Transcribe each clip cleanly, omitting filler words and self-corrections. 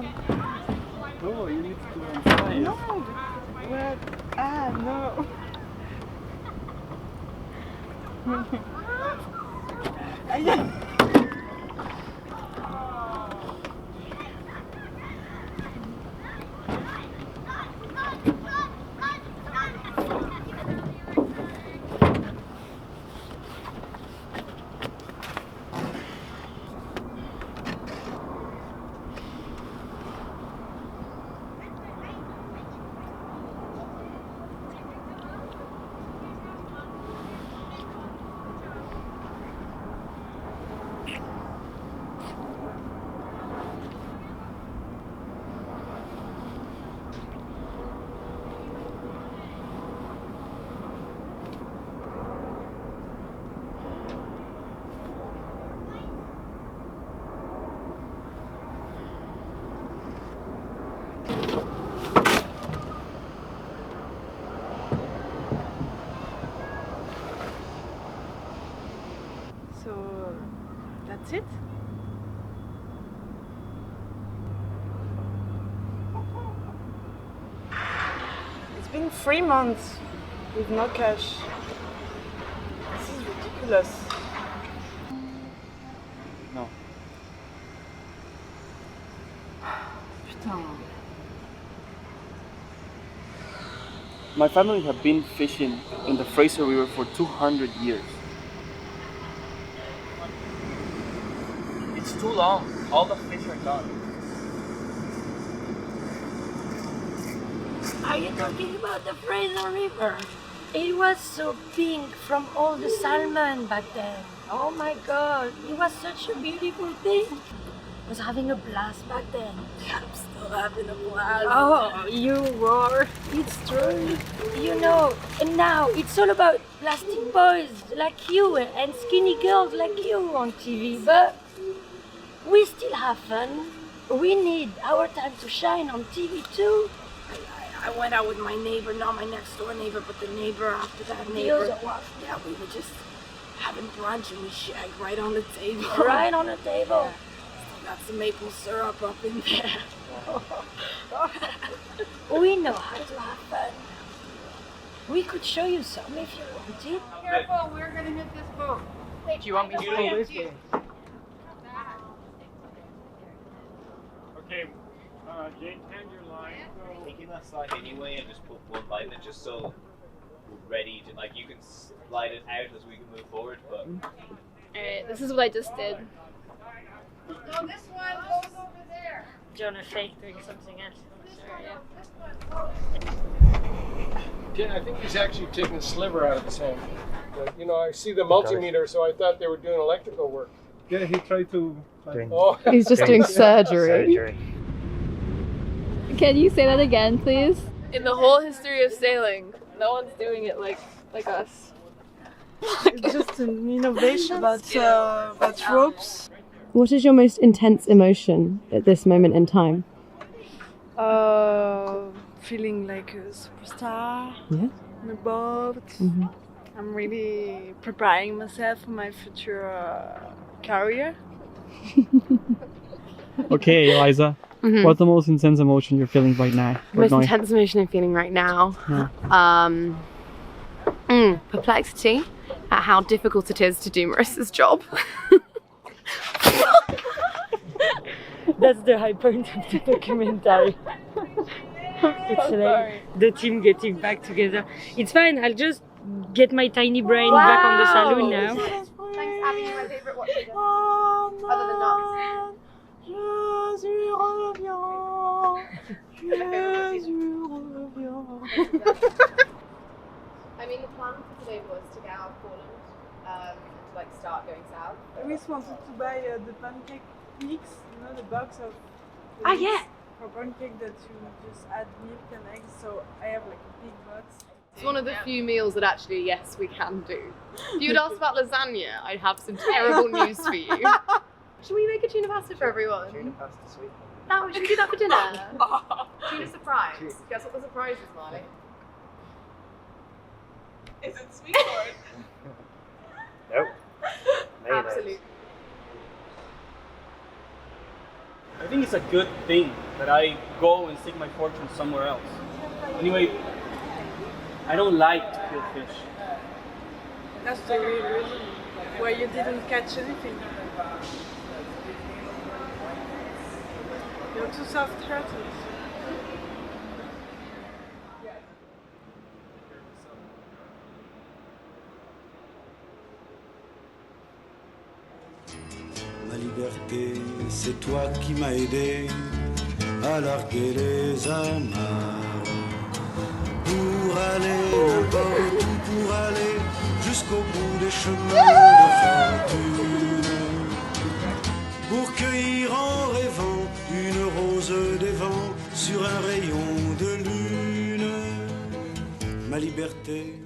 down. Oh, you need to go and try it. No, what? No. So that's it. It's been 3 months with no cash. This is ridiculous. No. Putain. My family have been fishing in the Fraser River for 200 years. It's too long. All the fish are gone. Are you talking about the Fraser River? It was so pink from all the salmon back then. Oh my god, it was such a beautiful thing. I was having a blast back then. I'm still having a blast. Oh, you were. It's true. You know, and now it's all about plastic boys like you and skinny girls like you on TV, but we still have fun. We need our time to shine on TV too. I went out with my neighbor, not my next door neighbor, but the neighbor after that neighbor. Yeah, we were just having brunch and we shagged right on the table. Right on the table. Yeah. Still got some maple syrup up in there. We know how to have fun. We could show you some if you wanted. Careful, we're gonna hit this boat. Do you want me to pull this way? Okay, Jane, hand your line. Taking that slide anyway and just put one line in just so we're ready to, like, you can slide it out as we can move forward, but... Alright, this is what I just did. No, this one goes over there. Jonah fake doing something else. Yeah, I think he's actually taking a sliver out of his hand. But, you know, I see the multimeter, so I thought they were doing electrical work. Yeah, he tried to... Oh, He's just doing surgery. Can you say that again, please? In the whole history of sailing, no one's doing it like us. It's just an innovation about ropes. What is your most intense emotion at this moment in time? Feeling like a superstar Yeah. on a boat. Mm-hmm. I'm really preparing myself for my future career. Okay, Eliza. Mm-hmm. What's the most intense emotion you're feeling right now? Most intense emotion I'm feeling right now? Yeah. Perplexity at how difficult it is to do Marissa's job. That's the high point of the documentary. It's like the team getting back together. It's fine, I'll just get my tiny brain back on the saloon now. Thanks, Abby. You're my favorite watch leader. Other than nuts. I mean, the plan for today was to get out of Poland and to like start going south. I just wanted to buy the pancake mix, you know, the box of Yeah. for pancake that you just add milk and eggs. So I have like a big box. It's one of the few meals that actually, yes, we can do. If you'd asked about lasagna, I'd have some terrible news for you. Should we make a tuna pasta for everyone? Tuna pasta sweet. No, we should do that for dinner. Tuna surprise. Guess what the surprise is, Marley? Is it sweet corn? Nope. Absolutely. I think it's a good thing that I go and seek my fortune somewhere else. Anyway, I don't like to kill fish. That's the real reason why you didn't catch anything. You're too soft-hearted. Ma liberté, c'est toi qui m'as aidé à larguer les amarres. Pour aller n'importe où, pour aller jusqu'au bout des chemins de fortune. Pour cueillir en rêvant une rose des vents sur un rayon de lune. Ma liberté.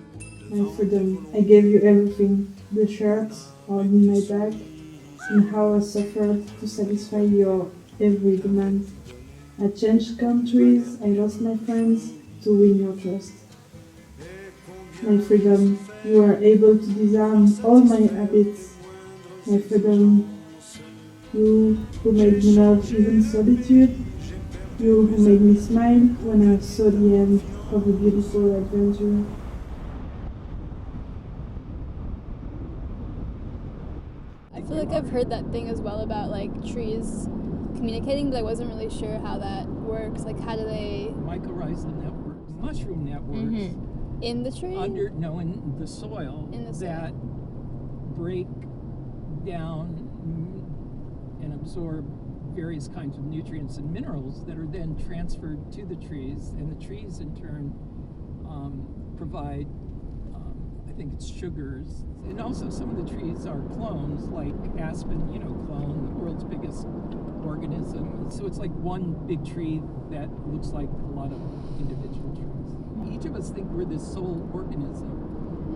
My freedom, I gave you everything, the shirts, holding my back, and how I suffered to satisfy your every demand. I changed countries, I lost my friends to win your trust. My freedom, you are able to disarm all my habits. My freedom, you who made me love even solitude, you who made me smile when I saw the end of a beautiful adventure. I feel like I've heard that thing as well about like trees communicating, but I wasn't really sure how that works. Like, how do they? Mycorrhizal network, mushroom networks in the tree? In the soil. In the soil. That break down and absorb various kinds of nutrients and minerals that are then transferred to the trees, and the trees in turn provide. I think it's sugars, and also some of the trees are clones, like aspen, clone, the world's biggest organism. So it's like one big tree that looks like a lot of individual trees. Each of us think we're this sole organism,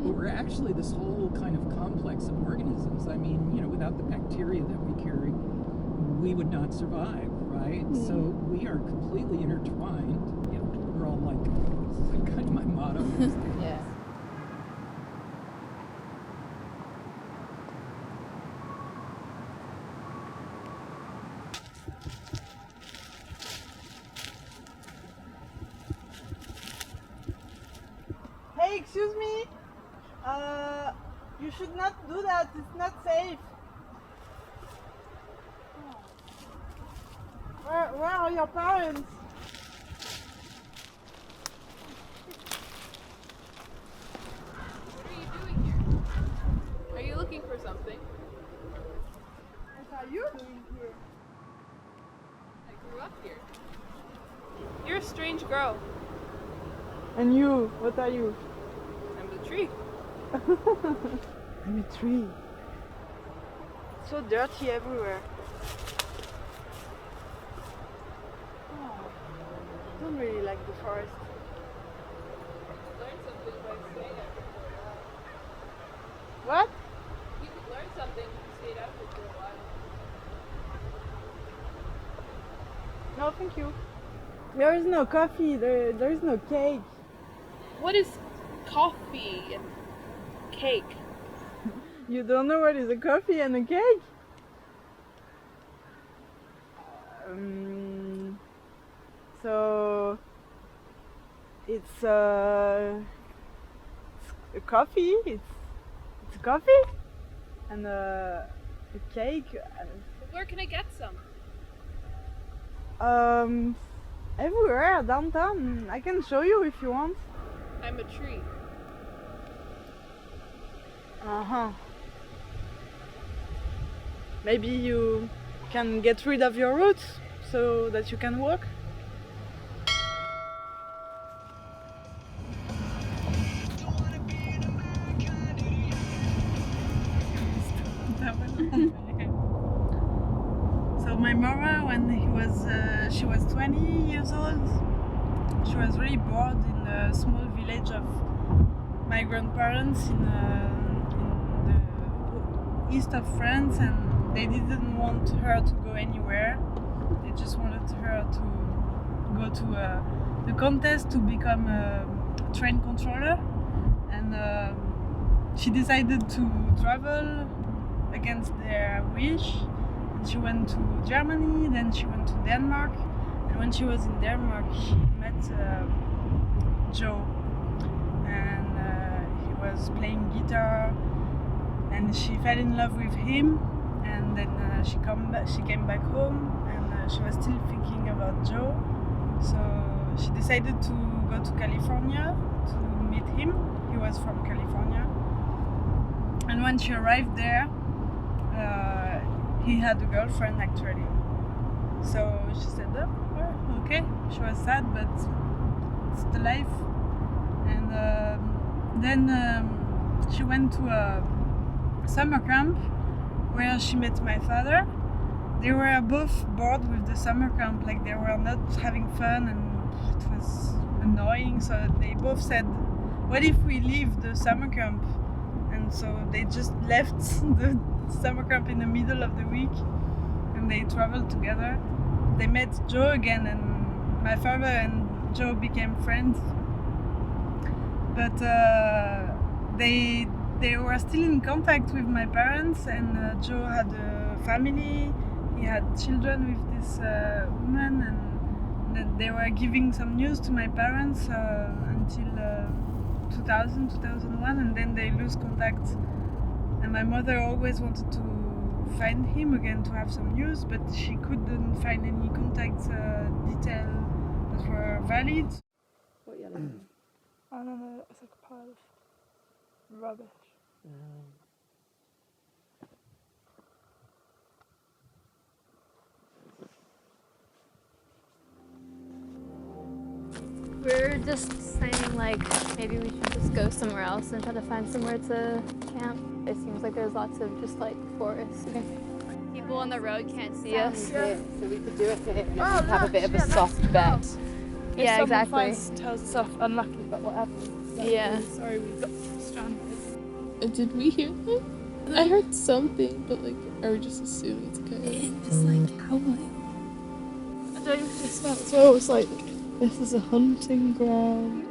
but we're actually this whole kind of complex of organisms. I mean, without the bacteria that we carry, we would not survive, right? So we are completely intertwined. We're all like, kind of my motto. Yeah. Hey, excuse me. You should not do that. It's not safe. Where are your parents? What are you doing here? Are you looking for something? What are you doing here? I grew up here. You're a strange girl. And you? What are you? I'm the tree. I'm a tree. It's so dirty everywhere. I don't really like the forest. Learn something by staying out here for a while. What? You could learn something if you stayed out here for a while. No, thank you. There is no coffee, there is no cake. What is coffee and cake? You don't know what is a coffee and a cake? So it's a coffee. It's a coffee and a cake. Where can I get some? Everywhere downtown. I can show you if you want. I'm a tree. Maybe you can get rid of your roots so that you can walk. So my mother, when she was 20 years old, she was really bored in a small village of my grandparents in the east of France, and they didn't want her to go anywhere. They just wanted her to go to the contest to become a train controller, and she decided to travel against their wish. she went to Germany, then she went to Denmark, and when she was in Denmark, she met Joe, and he was playing guitar, and she fell in love with him, and then she came back home, and she was still thinking about Joe, so she decided to go to California to meet him. He was from California, and when she arrived there, he had a girlfriend actually. So she said, "Oh, well, okay." She was sad, but it's the life. And then she went to a summer camp where she met my father. They were both bored with the summer camp, like they were not having fun, and it was annoying. So they both said, "What if we leave the summer camp?" And so they just left the summer camp in the middle of the week, and they traveled together. They met Joe again, and my father and Joe became friends. But they were still in contact with my parents, and Joe had a family. He had children with this woman, and that they were giving some news to my parents until 2000, 2001, and then they lose contact. And my mother always wanted to find him again to have some news, but she couldn't find any contact details that were valid. What yellow? I don't know, it's like a pile of rubbish. We're just saying like maybe we should just go somewhere else and try to find somewhere to camp. It seems like there's lots of just like forest. People on the road can't see us. Yeah, so we could do it here and have a bit of a soft bet. Yeah, exactly. Tells us off unlucky, but whatever. Yeah. Sorry, we got stranded. Did we hear that? I heard something, but like, are we just assuming it's okay? It's just like howling. I don't even just that's why I was like, this is a hunting ground.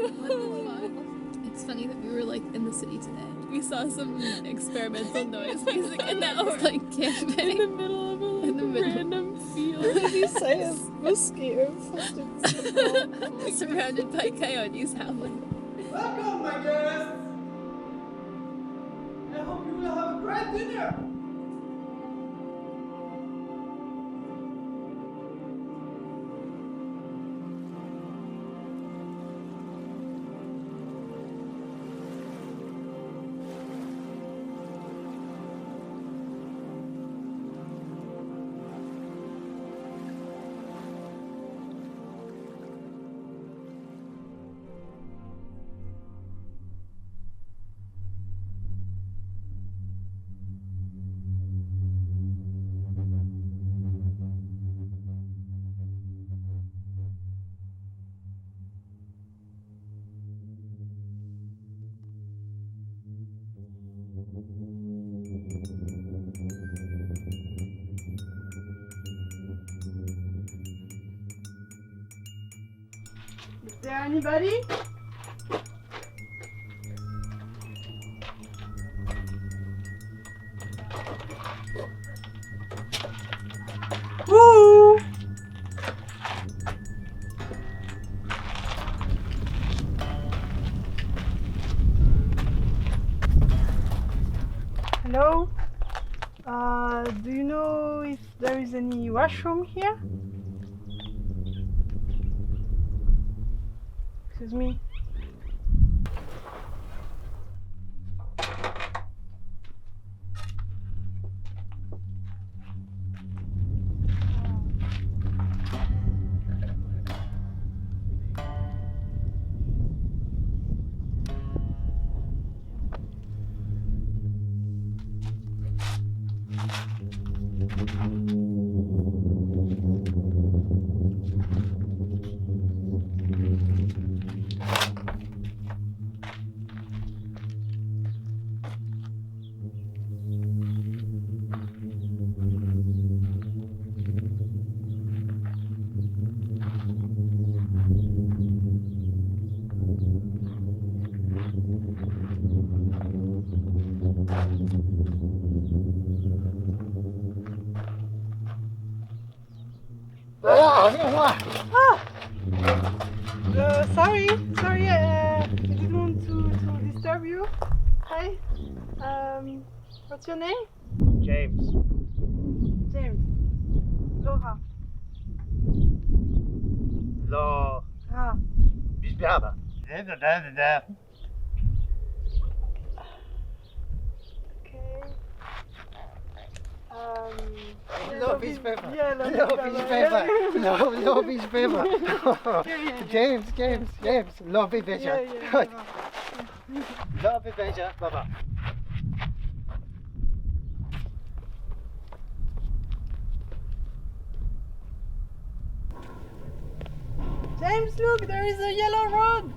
It's funny that we were like in the city today. We saw some experimental noise music and now we're like camping In the middle of a random field. What did you say? A mosquito infested. Surrounded by coyotes howling. Welcome, my guests! I hope you will have a great dinner! Is there anybody? Woo! Hello? Do you know if there is any washroom here? Excuse me. Sorry, I didn't want to disturb you. Hi, what's your name? James. James. Laura. Laura. Bisbiada. Okay. Love is paper. Yeah, Love is paper. Love is paper. James. Love is paper. Love is paper. Bye-bye. James, look, there is a yellow road.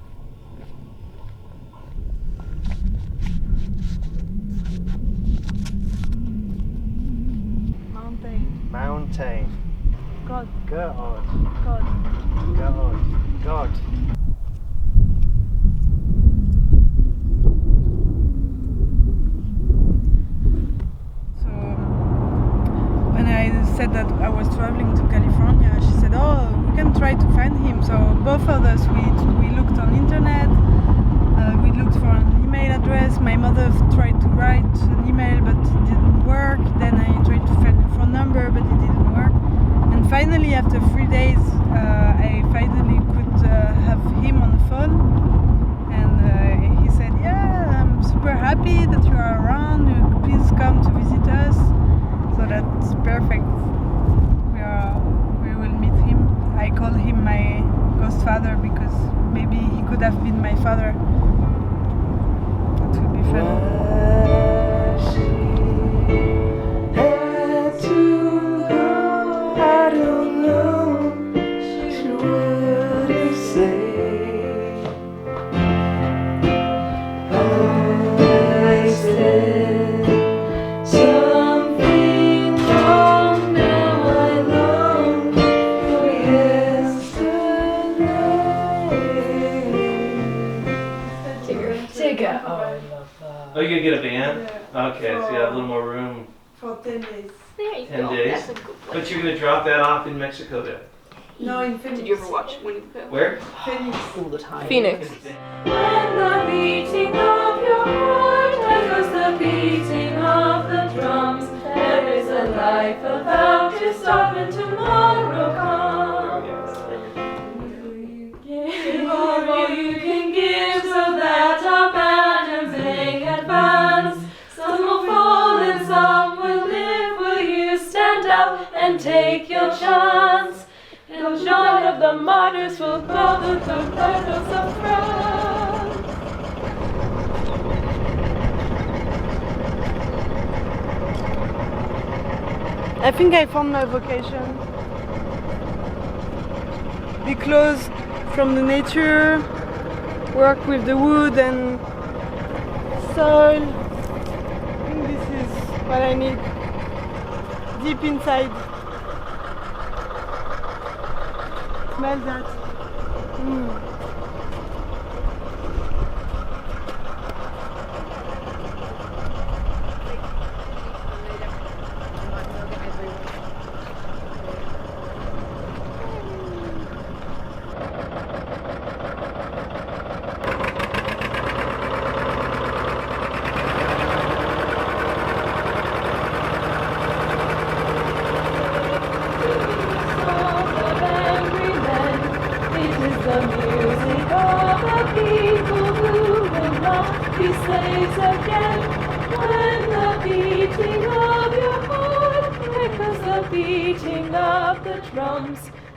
Mountain. God. God. So when I said that I was traveling to California, she said, "Oh, we can try to find him." So both of us, we looked on internet. We looked for an email address. My mother tried to write an email, but it didn't work. Then I tried to find a phone number, but it didn't work. And finally, after 3 days, I finally could have him on the phone. And he said, "Yeah, I'm super happy that you are around. Please come to visit us." So that's perfect. We will meet him. I call him my ghost father because maybe he could have been my father. That would be fun. Oh, you gonna get a van? Okay, so you have a little more room. For 10 days. There you 10 go. days? That's a good place. But you're gonna drop that off in Mexico then? No, in Phoenix. Did you ever watch Winnie the Pooh? Where? Phoenix. All the time. Phoenix. When the beating of your heart echoes the beating of the drums, there is a life about to start when tomorrow comes. Give all you can give so that our banners may advance. Some will fall and some will live. Will you stand up and take your chance? The joy of the martyrs will grow the purpose of France. I think I found my vocation. Be close from the nature, work with the wood and soil. I think this is what I need deep inside. Smell that.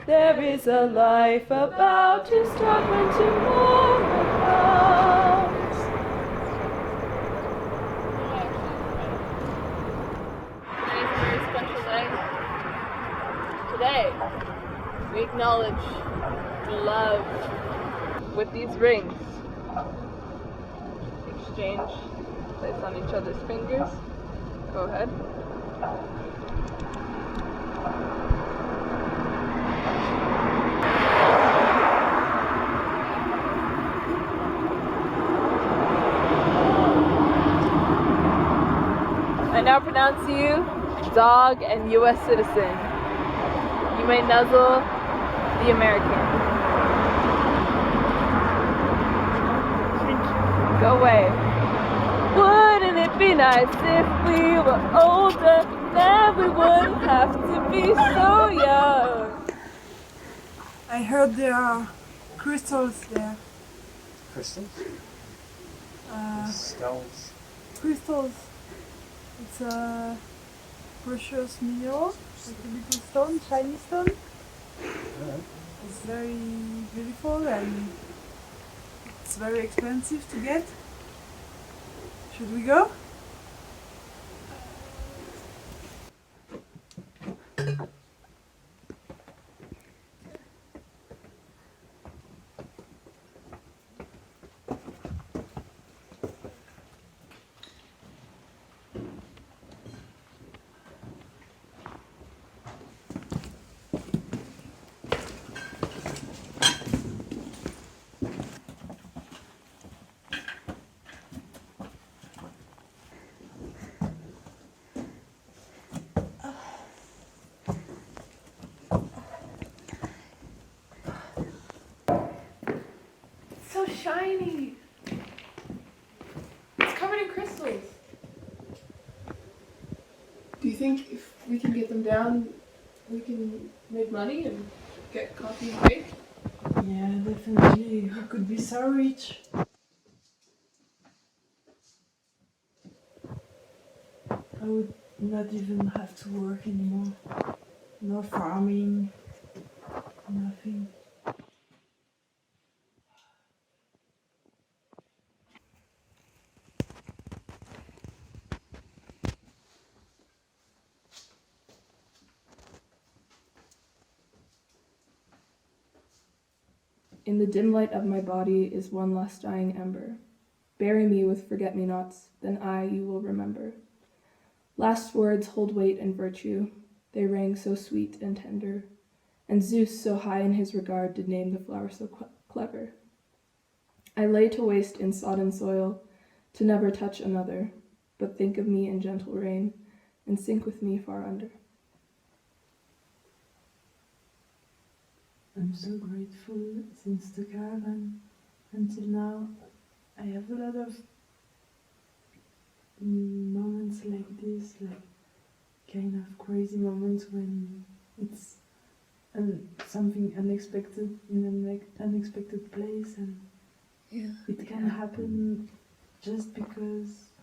There is a life about to start when tomorrow comes. Today's a very special day. Today, we acknowledge love with these rings. Exchange, place on each other's fingers. Go ahead. I now pronounce you dog and U.S. citizen. You may nuzzle The American. Go away. Wouldn't it be nice if we were older? Then we wouldn't have to be so young. I heard there are crystals there. Crystals? Skulls. Crystals. It's a precious mineral, like a little stone, shiny stone. It's very beautiful and it's very expensive to get. Should we go? So shiny. It's covered in crystals. Do you think if we can get them down, we can make money and get coffee and cake? Yeah, definitely. We could be so rich. I would not even have to work anymore. No farming, nothing. In the dim light of my body is one last dying ember. Bury me with forget-me-nots, then you will remember. Last words hold weight and virtue, they rang so sweet and tender, and Zeus so high in his regard did name the flower so clever. I lay to waste in sodden soil, to never touch another, but think of me in gentle rain, and sink with me far under. I'm so grateful since the caravan until now. I have a lot of moments like this, like kind of crazy moments when it's something unexpected in an unexpected place, and it can happen just because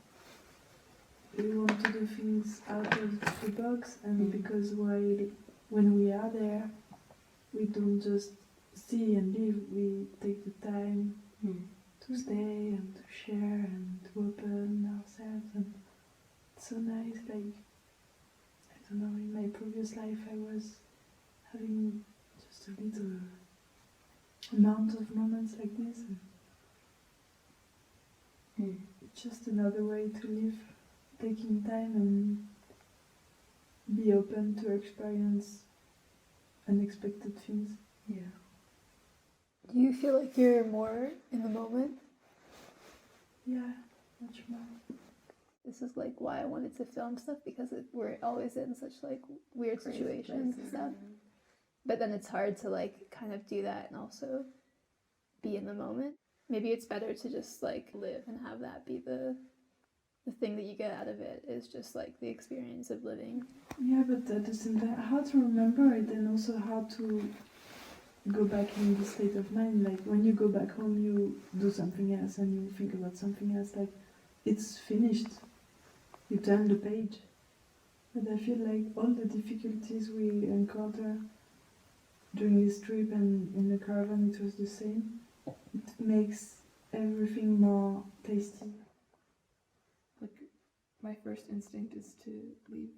we want to do things out of the box, and because when we are there, we don't just see and leave, we take the time to stay and to share and to open ourselves, and it's so nice. Like, I don't know, in my previous life I was having just a little amount of moments like this, and it's just another way to live, taking time and be open to experience unexpected things. Yeah. Do you feel like you're more in the moment? Yeah, much more. This is like why I wanted to film stuff, because we're always in such like weird Crazy situations and places, stuff. But then it's hard to like kind of do that and also be in the moment. Maybe it's better to just like live and have that be the thing that you get out of it, is just like the experience of living. Yeah, but at the same time, how to remember it and also how to go back in the state of mind. Like when you go back home, you do something else and you think about something else. Like it's finished. You turn the page. But I feel like all the difficulties we encounter during this trip and in the caravan, it was the same. It makes everything more tasty. Like, my first instinct is to leave,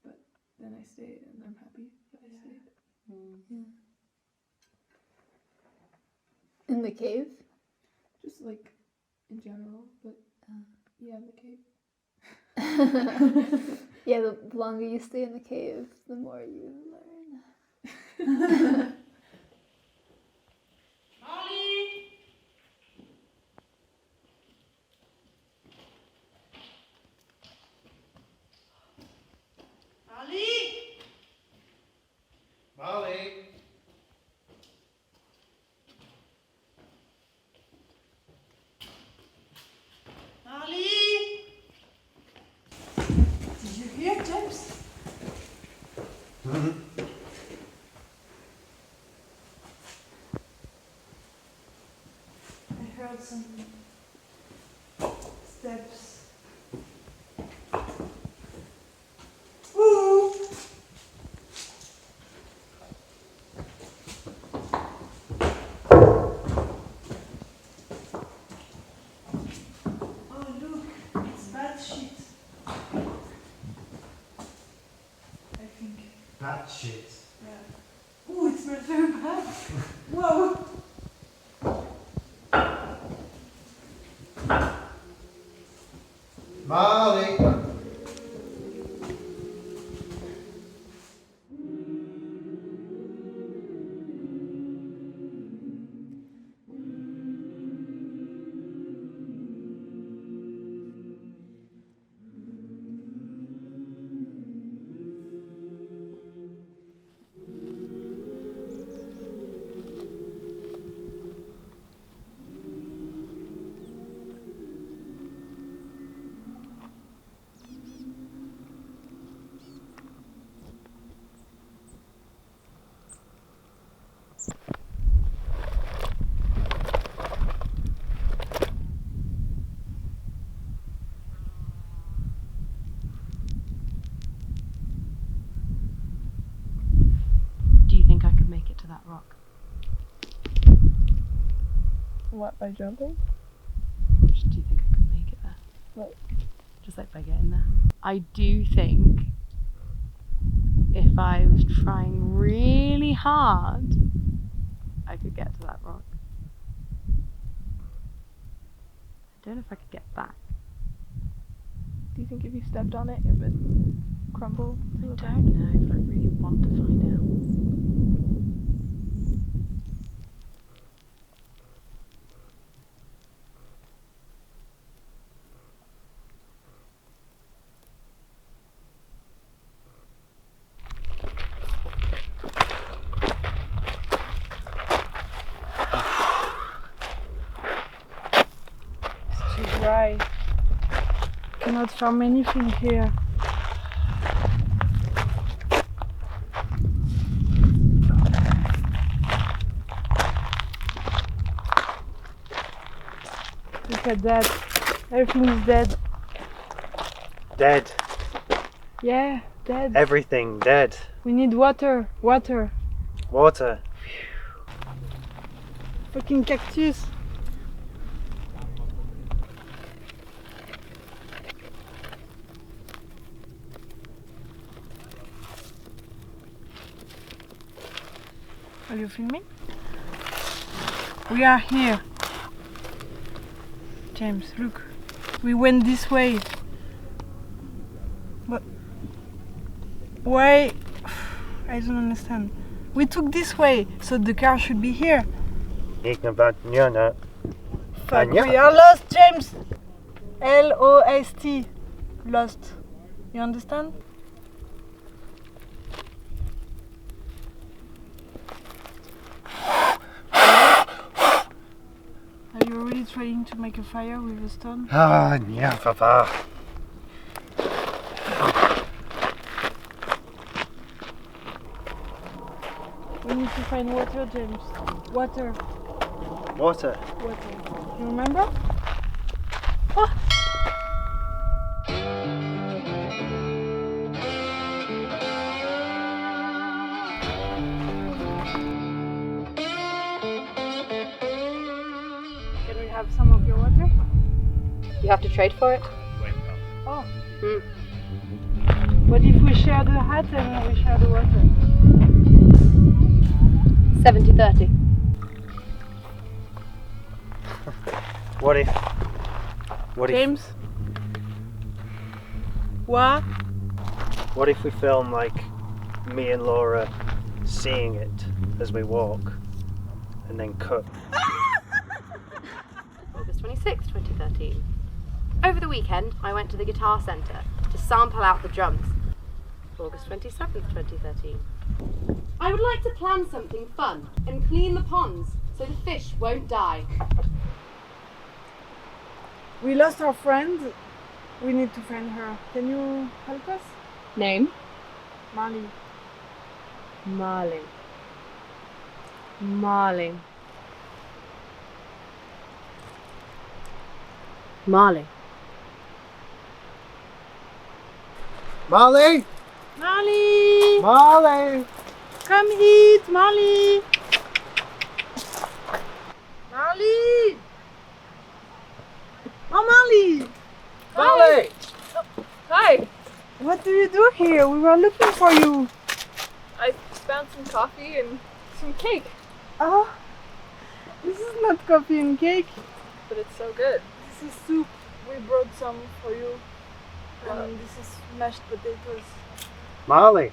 but then I stay and I'm happy that I stayed. Yeah. In the cave? Just like in general, but yeah, in the cave. Yeah, the longer you stay in the cave, the more you learn. Molly! heard some steps. Ooh. Oh look, it's bad shit. I think. That shit. Yeah. Ooh, it smells very bad. Whoa. Marley! Do you think I could make it to that rock? What, by jumping? Just, do you think I could make it there? What? Just like by getting there. I do think if I was trying really hard, I could get to that rock. I don't know if I could get back. Do you think if you stepped on it, it would crumble to the back? I don't know, but I really want to find out. It's too dry. Cannot farm anything here. Look at that. Everything is dead. Dead. Yeah, dead. Everything dead. We need water. Water. Water. Fucking cactus. Are you filming? We are here. James, look. We went this way. But why? I don't understand. We took this way, so the car should be here. Fuck, we are lost, James! L-O-S-T. Lost. You understand? Are you really trying to make a fire with a stone? Ah, yeah, papa. We need to find water, James. Water. Water. Water. You remember? Oh. Can we have some of your water? You have to trade for it? Oh. What if we share the hat and we share the water? 70-30. What if? What James? What? What if we film like me and Laura seeing it as we walk and then cut? August 26, 2013. Over the weekend, I went to the Guitar Centre to sample out the drums. August 27th, 2013. I would like to plan something fun and clean the ponds so the fish won't die. We lost our friend. We need to find her. Can you help us? Name? Marley. Marley. Marley. Molly? Molly! Molly! Come eat, Molly! Molly! Oh, Molly! Molly! Hi! What do you do here? We were looking for you. I found some coffee and some cake. Oh, this is not coffee and cake. But it's so good. This is soup. We brought some for you. And this is mashed potatoes. Molly!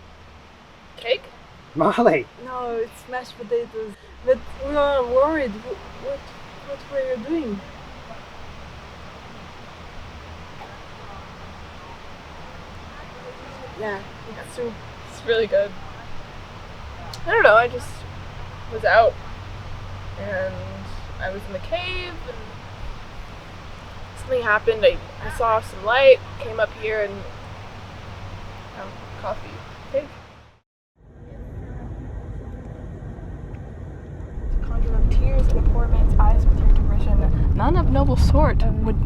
Cake? Molly! No, it's mashed potatoes. But we are worried. What were you doing? Yeah, it's soup. It's really good. I don't know, I just was out and I was in the cave and something happened. I saw some light, came up here and found coffee, cake. To conjure up tears in a poor man's eyes with your derision. None of noble sort would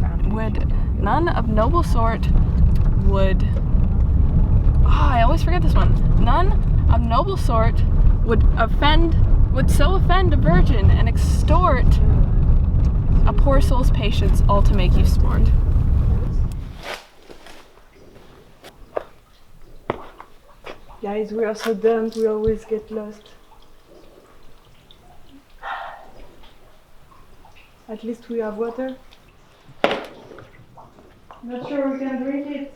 I always forget this one. None of noble sort would so offend a virgin and extort a poor soul's patience, all to make you sport. Guys, we are so dumb. We always get lost. At least we have water. Not sure we can drink it.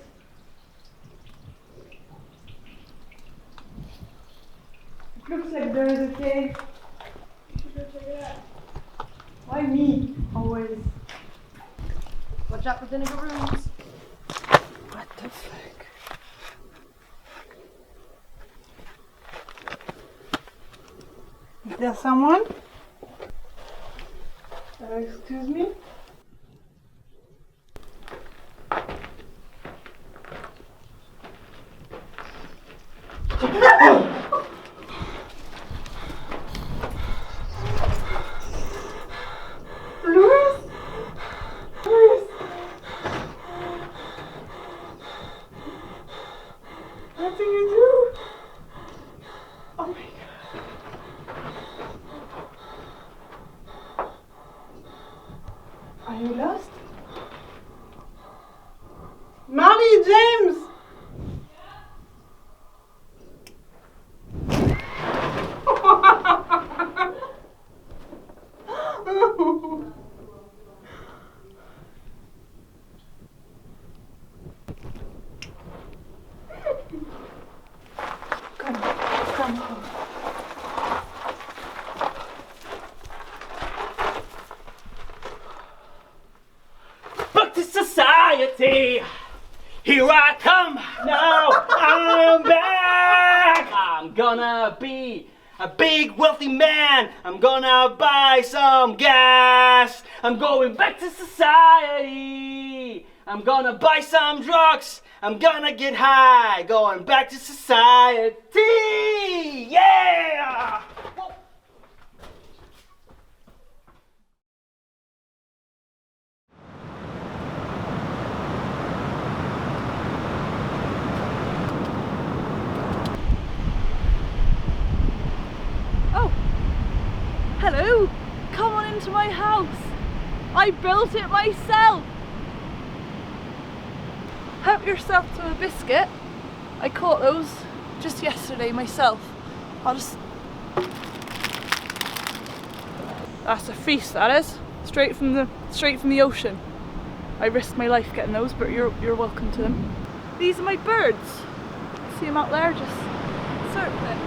Looks like there is a cave. You should go check it out. Why me? Always. Watch out for vinegar rooms. What the fuck? Is there someone? Excuse me? Are you lost? Marley, James! Come home. Back to society. Here I come. Now I'm back. I'm gonna be a big wealthy man. I'm gonna buy some gas. I'm going back to society. I'm gonna buy some drugs. I'm gonna get high. Going back to society. Yeah! Oh! Hello! Come on into my house! I built it myself! Help yourself to a biscuit. I caught those just yesterday myself. I'll just... That's a feast, that is. Straight from the ocean. I risked my life getting those, but you're welcome to them. These are my birds. See them out there just circling.